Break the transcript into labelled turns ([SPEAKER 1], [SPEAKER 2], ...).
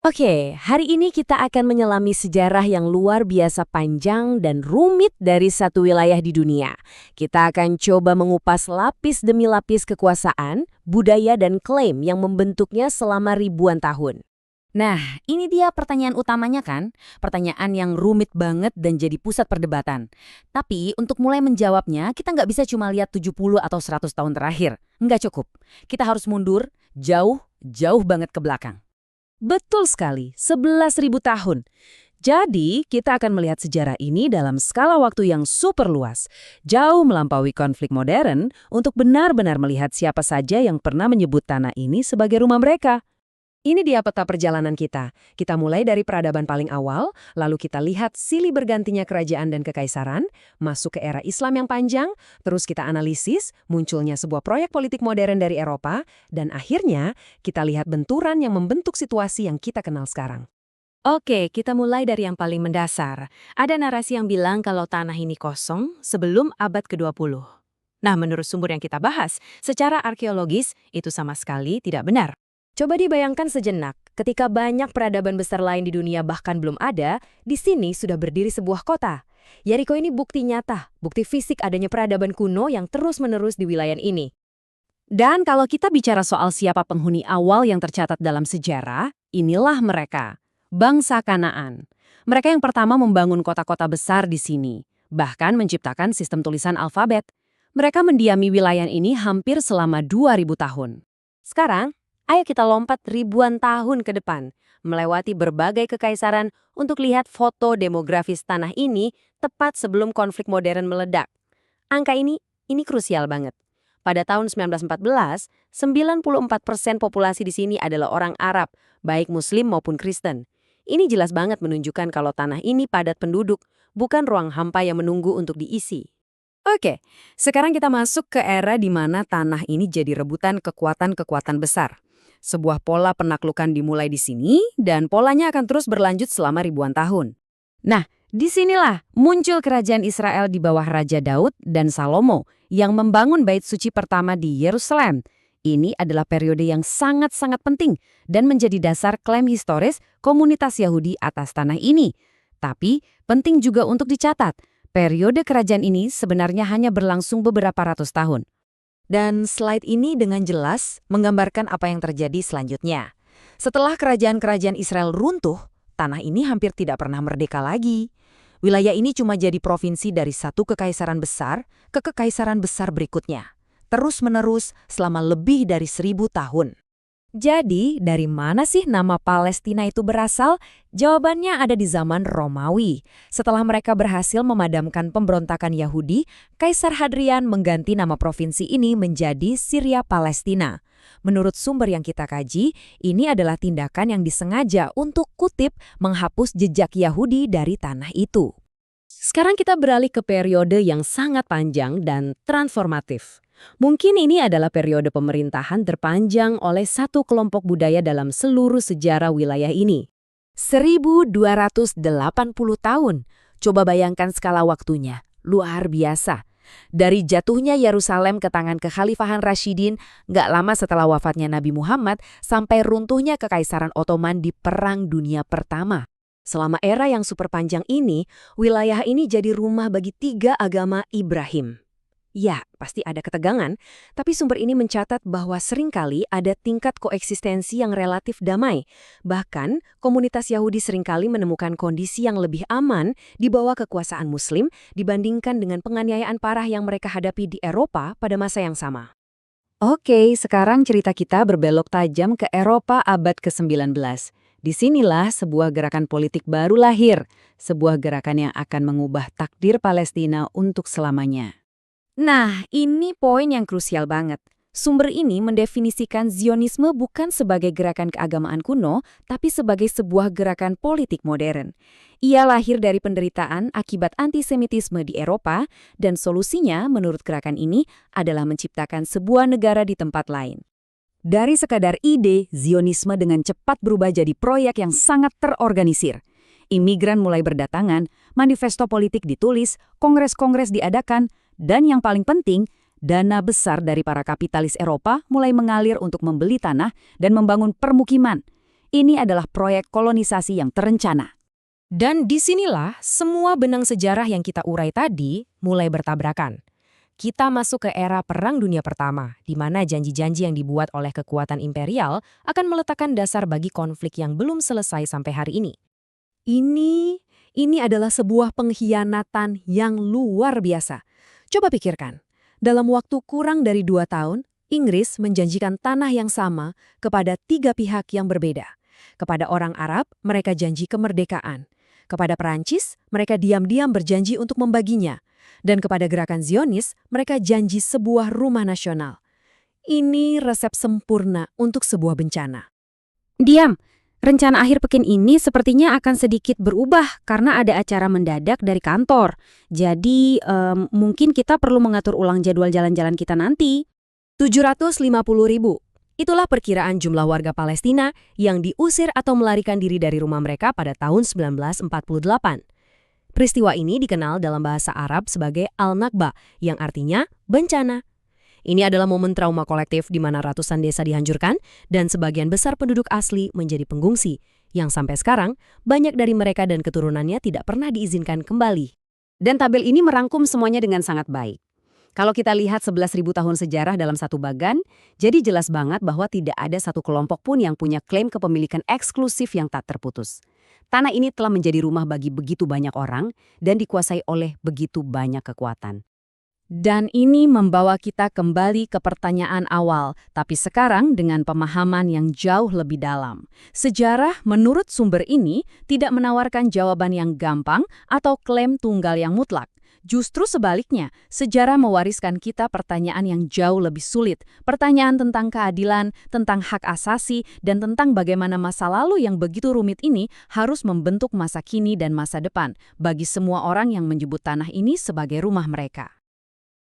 [SPEAKER 1] Oke, hari ini kita akan menyelami sejarah yang luar biasa panjang dan rumit dari satu wilayah di dunia. Kita akan coba mengupas lapis demi lapis kekuasaan, budaya, dan klaim yang membentuknya selama ribuan tahun.
[SPEAKER 2] Nah, ini dia pertanyaan utamanya kan? Pertanyaan yang rumit banget dan jadi pusat perdebatan. Tapi untuk mulai menjawabnya, kita nggak bisa cuma lihat 70 atau 100 tahun terakhir. Nggak cukup. Kita harus mundur jauh banget ke belakang.
[SPEAKER 1] Betul sekali, 11.000 tahun. Jadi, kita akan melihat sejarah ini dalam skala waktu yang super luas, jauh melampaui konflik modern untuk benar-benar melihat siapa saja yang pernah menyebut tanah ini sebagai rumah mereka. Ini dia peta perjalanan kita. Kita mulai dari peradaban paling awal, lalu kita lihat silih bergantinya kerajaan dan kekaisaran, masuk ke era Islam yang panjang, terus kita analisis munculnya sebuah proyek politik modern dari Eropa, dan akhirnya kita lihat benturan yang membentuk situasi yang kita kenal sekarang.
[SPEAKER 2] Oke, kita mulai dari yang paling mendasar. Ada narasi yang bilang kalau tanah ini kosong sebelum abad ke-20. Nah, menurut sumber yang kita bahas, secara arkeologis itu sama sekali tidak benar.
[SPEAKER 1] Coba dibayangkan sejenak, ketika banyak peradaban besar lain di dunia bahkan belum ada, di sini sudah berdiri sebuah kota. Yeriko ini bukti nyata, bukti fisik adanya peradaban kuno yang terus-menerus di wilayah ini.
[SPEAKER 2] Dan kalau kita bicara soal siapa penghuni awal yang tercatat dalam sejarah, inilah mereka, bangsa Kanaan. Mereka yang pertama membangun kota-kota besar di sini, bahkan menciptakan sistem tulisan alfabet. Mereka mendiami wilayah ini hampir selama 2000 tahun.
[SPEAKER 1] Sekarang, ayo kita lompat ribuan tahun ke depan, melewati berbagai kekaisaran untuk lihat foto demografis tanah ini tepat sebelum konflik modern meledak. Angka ini krusial banget. Pada tahun 1914, 94% populasi di sini adalah orang Arab, baik Muslim maupun Kristen. Ini jelas banget menunjukkan kalau tanah ini padat penduduk, bukan ruang hampa yang menunggu untuk diisi.
[SPEAKER 2] Oke, sekarang kita masuk ke era di mana tanah ini jadi rebutan kekuatan-kekuatan besar. Sebuah pola penaklukan dimulai di sini, dan polanya akan terus berlanjut selama ribuan tahun. Nah, disinilah muncul kerajaan Israel di bawah Raja Daud dan Salomo yang membangun bait suci pertama di Yerusalem. Ini adalah periode yang sangat-sangat penting dan menjadi dasar klaim historis komunitas Yahudi atas tanah ini. Tapi, penting juga untuk dicatat, periode kerajaan ini sebenarnya hanya berlangsung beberapa ratus tahun.
[SPEAKER 1] Dan slide ini dengan jelas menggambarkan apa yang terjadi selanjutnya. Setelah kerajaan-kerajaan Israel runtuh, tanah ini hampir tidak pernah merdeka lagi. Wilayah ini cuma jadi provinsi dari satu kekaisaran besar ke kekaisaran besar berikutnya, terus-menerus selama lebih dari 1000 tahun. Jadi, dari mana sih nama Palestina itu berasal? Jawabannya ada di zaman Romawi. Setelah mereka berhasil memadamkan pemberontakan Yahudi, Kaisar Hadrian mengganti nama provinsi ini menjadi Syria Palestina. Menurut sumber yang kita kaji, ini adalah tindakan yang disengaja untuk kutip menghapus jejak Yahudi dari tanah itu. Sekarang kita beralih ke periode yang sangat panjang dan transformatif. Mungkin ini adalah periode pemerintahan terpanjang oleh satu kelompok budaya dalam seluruh sejarah wilayah ini. 1280 tahun. Coba bayangkan skala waktunya. Luar biasa. Dari jatuhnya Yerusalem ke tangan kekhalifahan Rashidin, nggak lama setelah wafatnya Nabi Muhammad, sampai runtuhnya Kekaisaran Ottoman di Perang Dunia Pertama. Selama era yang super panjang ini, wilayah ini jadi rumah bagi 3 agama Ibrahim. Ya, pasti ada ketegangan, tapi sumber ini mencatat bahwa seringkali ada tingkat koeksistensi yang relatif damai. Bahkan, komunitas Yahudi seringkali menemukan kondisi yang lebih aman di bawah kekuasaan Muslim dibandingkan dengan penganiayaan parah yang mereka hadapi di Eropa pada masa yang sama.
[SPEAKER 2] Oke, sekarang cerita kita berbelok tajam ke Eropa abad ke-19. Disinilah sebuah gerakan politik baru lahir, sebuah gerakan yang akan mengubah takdir Palestina untuk selamanya.
[SPEAKER 1] Nah, ini poin yang krusial banget. Sumber ini mendefinisikan Zionisme bukan sebagai gerakan keagamaan kuno, tapi sebagai sebuah gerakan politik modern. Ia lahir dari penderitaan akibat antisemitisme di Eropa, dan solusinya menurut gerakan ini adalah menciptakan sebuah negara di tempat lain.
[SPEAKER 2] Dari sekadar ide, Zionisme dengan cepat berubah jadi proyek yang sangat terorganisir. Imigran mulai berdatangan, manifesto politik ditulis, kongres-kongres diadakan, dan yang paling penting, dana besar dari para kapitalis Eropa mulai mengalir untuk membeli tanah dan membangun permukiman. Ini adalah proyek kolonisasi yang terencana.
[SPEAKER 3] Dan disinilah semua benang sejarah yang kita urai tadi mulai bertabrakan. Kita masuk ke era Perang Dunia Pertama, di mana janji-janji yang dibuat oleh kekuatan imperial akan meletakkan dasar bagi konflik yang belum selesai sampai hari ini.
[SPEAKER 2] Ini adalah sebuah pengkhianatan yang luar biasa. Coba pikirkan, dalam waktu kurang dari 2 tahun, Inggris menjanjikan tanah yang sama kepada 3 pihak yang berbeda. Kepada orang Arab, mereka janji kemerdekaan. Kepada Perancis, mereka diam-diam berjanji untuk membaginya. Dan kepada gerakan Zionis, mereka janji sebuah rumah nasional. Ini resep sempurna untuk sebuah bencana.
[SPEAKER 4] Diam, rencana akhir pekan ini sepertinya akan sedikit berubah karena ada acara mendadak dari kantor. Jadi, mungkin kita perlu mengatur ulang jadwal jalan-jalan kita nanti.
[SPEAKER 3] 750.000. Itulah perkiraan jumlah warga Palestina yang diusir atau melarikan diri dari rumah mereka pada tahun 1948. Peristiwa ini dikenal dalam bahasa Arab sebagai Al-Nakba, yang artinya bencana. Ini adalah momen trauma kolektif di mana ratusan desa dihancurkan dan sebagian besar penduduk asli menjadi pengungsi, yang sampai sekarang banyak dari mereka dan keturunannya tidak pernah diizinkan kembali.
[SPEAKER 2] Dan tabel ini merangkum semuanya dengan sangat baik. Kalau kita lihat 11.000 tahun sejarah dalam satu bagan, jadi jelas banget bahwa tidak ada satu kelompok pun yang punya klaim kepemilikan eksklusif yang tak terputus. Tanah ini telah menjadi rumah bagi begitu banyak orang dan dikuasai oleh begitu banyak kekuatan.
[SPEAKER 1] Dan ini membawa kita kembali ke pertanyaan awal, tapi sekarang dengan pemahaman yang jauh lebih dalam. Sejarah menurut sumber ini tidak menawarkan jawaban yang gampang atau klaim tunggal yang mutlak. Justru sebaliknya, sejarah mewariskan kita pertanyaan yang jauh lebih sulit. Pertanyaan tentang keadilan, tentang hak asasi, dan tentang bagaimana masa lalu yang begitu rumit ini harus membentuk masa kini dan masa depan bagi semua orang yang menyebut tanah ini sebagai rumah mereka.